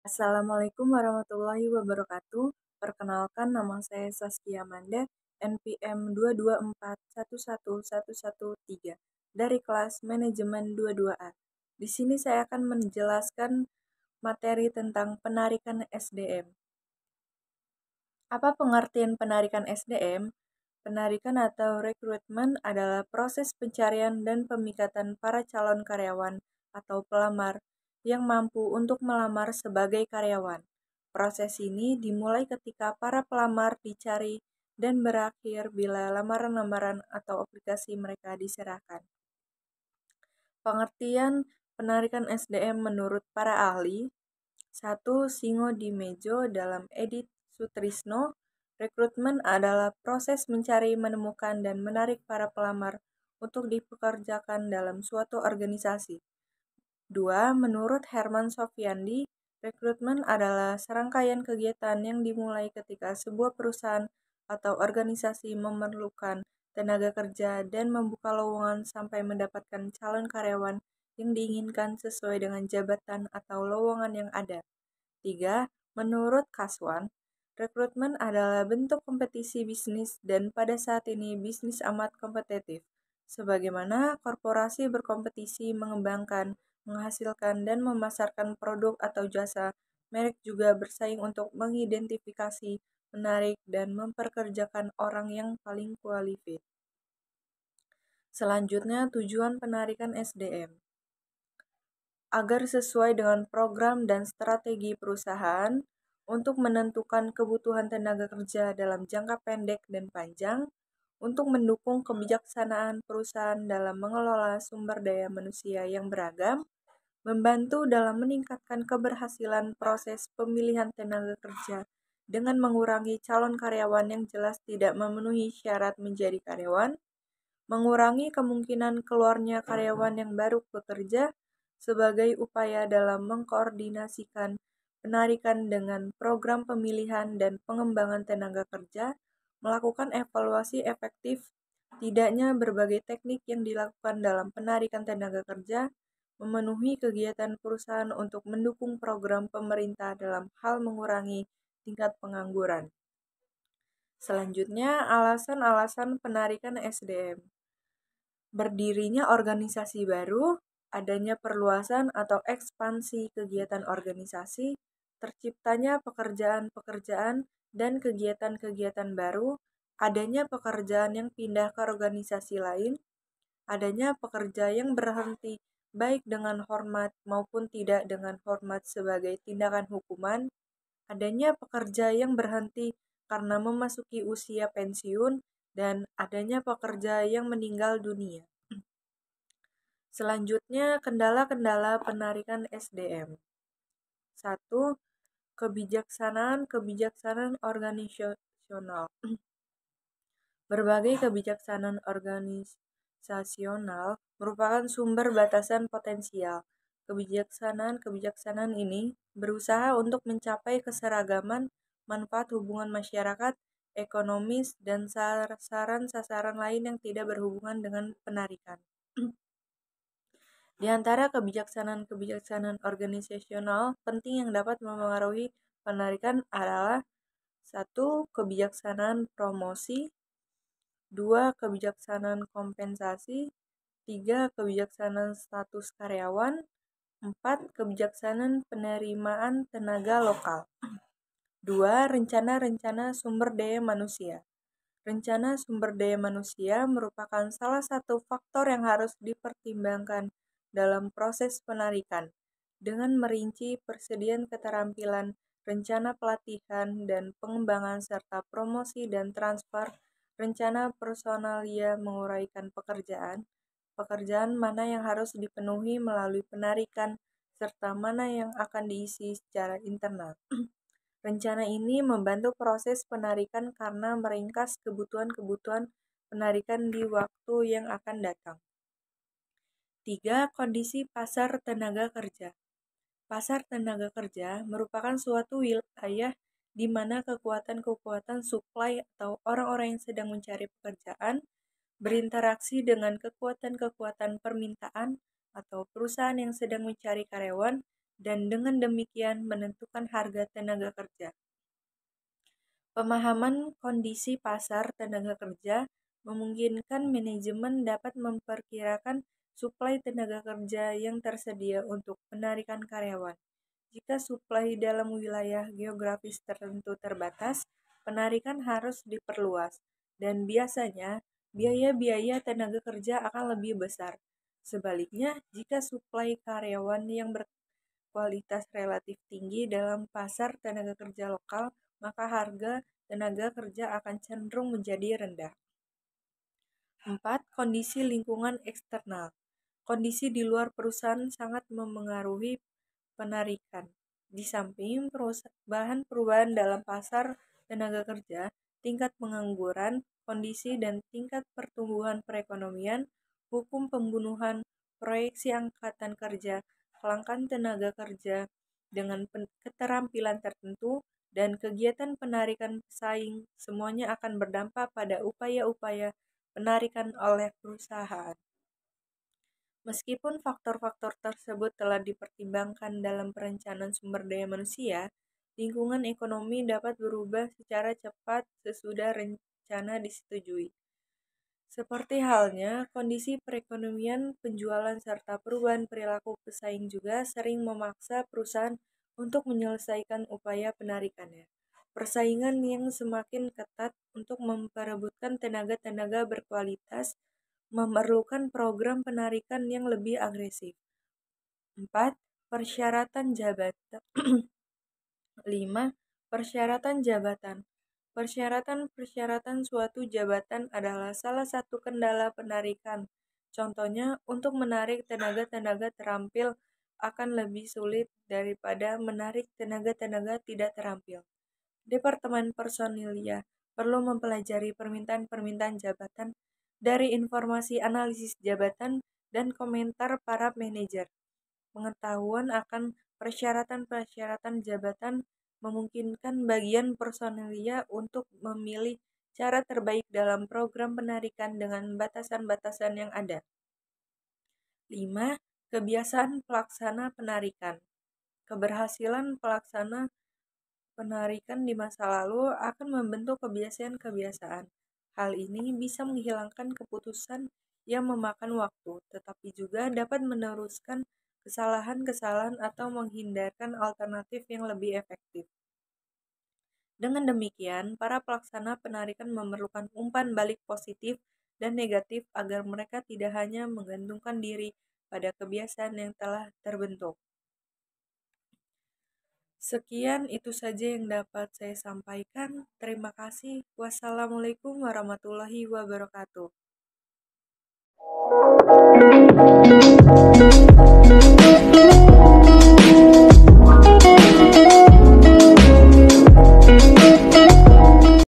Assalamualaikum warahmatullahi wabarakatuh. Perkenalkan, nama saya Saskia Manda, NPM 224111113 dari kelas Manajemen 22A. Di sini saya akan menjelaskan materi tentang penarikan SDM. Apa pengertian penarikan SDM? Penarikan atau rekrutmen adalah proses pencarian dan pemikatan para calon karyawan atau pelamar yang mampu untuk melamar sebagai karyawan. Proses ini dimulai ketika para pelamar dicari dan berakhir bila lamaran-lamaran atau aplikasi mereka diserahkan. Pengertian penarikan SDM menurut para ahli. 1. Singo di Mejo dalam Edith Sutrisno. Rekrutmen adalah proses mencari, menemukan, dan menarik para pelamar untuk dipekerjakan dalam suatu organisasi. 2. Menurut Herman Sofiandi, rekrutmen adalah serangkaian kegiatan yang dimulai ketika sebuah perusahaan atau organisasi memerlukan tenaga kerja dan membuka lowongan sampai mendapatkan calon karyawan yang diinginkan sesuai dengan jabatan atau lowongan yang ada. 3. Menurut Kaswan, rekrutmen adalah bentuk kompetisi bisnis dan pada saat ini bisnis amat kompetitif. Sebagaimana korporasi berkompetisi mengembangkan, menghasilkan, dan memasarkan produk atau jasa, merek juga bersaing untuk mengidentifikasi, menarik, dan memperkerjakan orang yang paling kualifikasi. Selanjutnya, tujuan penarikan SDM. Agar sesuai dengan program dan strategi perusahaan untuk menentukan kebutuhan tenaga kerja dalam jangka pendek dan panjang, untuk mendukung kebijaksanaan perusahaan dalam mengelola sumber daya manusia yang beragam, membantu dalam meningkatkan keberhasilan proses pemilihan tenaga kerja dengan mengurangi calon karyawan yang jelas tidak memenuhi syarat menjadi karyawan, mengurangi kemungkinan keluarnya karyawan yang baru bekerja sebagai upaya dalam mengkoordinasikan penarikan dengan program pemilihan dan pengembangan tenaga kerja, melakukan evaluasi efektif tidaknya berbagai teknik yang dilakukan dalam penarikan tenaga kerja, memenuhi kegiatan perusahaan untuk mendukung program pemerintah dalam hal mengurangi tingkat pengangguran. Selanjutnya, alasan-alasan penarikan SDM. Berdirinya organisasi baru, adanya perluasan atau ekspansi kegiatan organisasi, terciptanya pekerjaan-pekerjaan dan kegiatan-kegiatan baru, adanya pekerjaan yang pindah ke organisasi lain, adanya pekerja yang berhenti baik dengan hormat maupun tidak dengan hormat sebagai tindakan hukuman, adanya pekerja yang berhenti karena memasuki usia pensiun, dan adanya pekerja yang meninggal dunia. Selanjutnya, kendala-kendala penarikan SDM. 1. Kebijaksanaan organisasional. Berbagai kebijaksanaan organisasional merupakan sumber batasan potensial. Kebijaksanaan ini berusaha untuk mencapai keseragaman manfaat hubungan masyarakat, ekonomis, dan sasaran-sasaran lain yang tidak berhubungan dengan penarikan. Di antara kebijaksanaan organisasional penting yang dapat mempengaruhi penarikan adalah 1. Kebijaksanaan promosi, 2. Kebijaksanaan kompensasi, 3. Kebijaksanaan status karyawan, 4. Kebijaksanaan penerimaan tenaga lokal. 2. Rencana-rencana sumber daya manusia. Rencana sumber daya manusia merupakan salah satu faktor yang harus dipertimbangkan dalam proses penarikan, dengan merinci persediaan keterampilan, rencana pelatihan dan pengembangan serta promosi dan transfer, rencana personalia menguraikan pekerjaan, pekerjaan mana yang harus dipenuhi melalui penarikan, serta mana yang akan diisi secara internal. Rencana ini membantu proses penarikan karena meringkas kebutuhan-kebutuhan penarikan di waktu yang akan datang. 3. Kondisi pasar tenaga kerja. Pasar tenaga kerja merupakan suatu wilayah di mana kekuatan-kekuatan supply atau orang-orang yang sedang mencari pekerjaan berinteraksi dengan kekuatan-kekuatan permintaan atau perusahaan yang sedang mencari karyawan dan dengan demikian menentukan harga tenaga kerja. Pemahaman kondisi pasar tenaga kerja memungkinkan manajemen dapat memperkirakan suplai tenaga kerja yang tersedia untuk penarikan karyawan. Jika suplai dalam wilayah geografis tertentu terbatas, penarikan harus diperluas, dan biasanya biaya-biaya tenaga kerja akan lebih besar. Sebaliknya, jika suplai karyawan yang berkualitas relatif tinggi dalam pasar tenaga kerja lokal, maka harga tenaga kerja akan cenderung menjadi rendah. 4. Kondisi lingkungan eksternal. Kondisi di luar perusahaan sangat memengaruhi penarikan. Di samping perubahan dalam pasar tenaga kerja, tingkat pengangguran, kondisi dan tingkat pertumbuhan perekonomian, hukum pembunuhan, proyeksi angkatan kerja, kelangkaan tenaga kerja dengan keterampilan tertentu, dan kegiatan penarikan pesaing semuanya akan berdampak pada upaya-upaya penarikan oleh perusahaan. Meskipun faktor-faktor tersebut telah dipertimbangkan dalam perencanaan sumber daya manusia, lingkungan ekonomi dapat berubah secara cepat sesudah rencana disetujui. Seperti halnya kondisi perekonomian, penjualan, serta perubahan perilaku pesaing juga sering memaksa perusahaan untuk menyelesaikan upaya penarikannya. Persaingan yang semakin ketat untuk memperebutkan tenaga-tenaga berkualitas memerlukan program penarikan yang lebih agresif. 4. Persyaratan jabatan. 5. Persyaratan jabatan. Persyaratan suatu jabatan adalah salah satu kendala penarikan. Contohnya, untuk menarik tenaga-tenaga terampil akan lebih sulit daripada menarik tenaga-tenaga tidak terampil. Departemen Personilnya perlu mempelajari permintaan-permintaan jabatan dari informasi analisis jabatan dan komentar para manajer. Pengetahuan akan persyaratan-persyaratan jabatan memungkinkan bagian personilnya untuk memilih cara terbaik dalam program penarikan dengan batasan-batasan yang ada. 5. Kebiasaan pelaksana penarikan. Keberhasilan pelaksana penarikan di masa lalu akan membentuk kebiasaan-kebiasaan. Hal ini bisa menghilangkan keputusan yang memakan waktu, tetapi juga dapat meneruskan kesalahan-kesalahan atau menghindarkan alternatif yang lebih efektif. Dengan demikian, para pelaksana penarikan memerlukan umpan balik positif dan negatif agar mereka tidak hanya menggantungkan diri pada kebiasaan yang telah terbentuk. Sekian itu saja yang dapat saya sampaikan. Terima kasih. Wassalamualaikum warahmatullahi wabarakatuh.